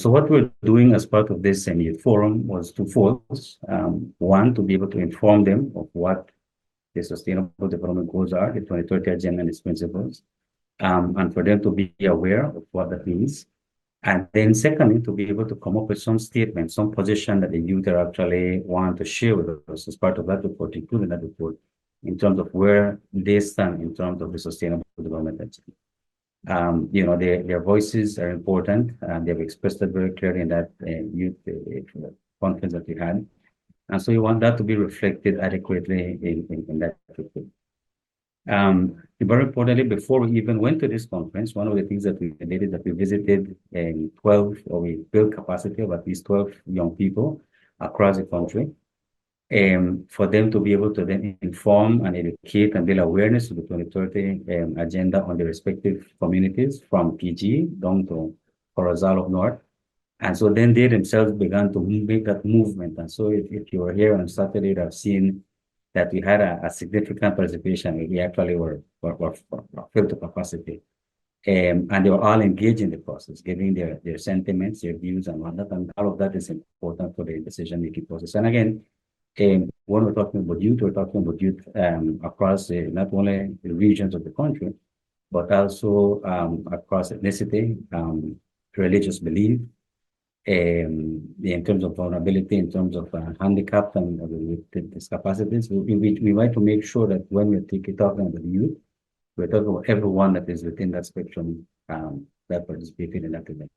So what we're doing as part of this youth forum was twofold. One, to be able to inform them of what the Sustainable Development Goals are, the 2030 Agenda and its principles, and for them to be aware of what that means. And then secondly, to be able to come up with some statement, some position that the youth are actually want to share with us as part of that report, including that report, in terms of where they stand in terms of the Sustainable Development Agenda. Their voices are important, and they've expressed it very clearly in that youth conference that we had. And so you want that to be reflected adequately in that report. Very importantly, before we even went to this conference, one of the things that we did is that we visited 12, or we built capacity of at least 12 young people across the country, for them to be able to then inform and educate and build awareness of the 2030 agenda on the respective communities from PG down to Corozal of North. And so then they themselves began to make that movement. And so if you were here on Saturday, you have seen that we had a significant participation. We actually were filled to capacity. And they were all engaged in the process, giving their sentiments, their views, and whatnot. And all of that is important for the decision-making process. And again, when we're talking about youth, we're talking about youth across not only the regions of the country, but also across ethnicity, religious belief, in terms of vulnerability, in terms of handicap and with discapacities. We want to make sure that when we're talking about youth, we're talking about everyone that is within that spectrum that participated in that event.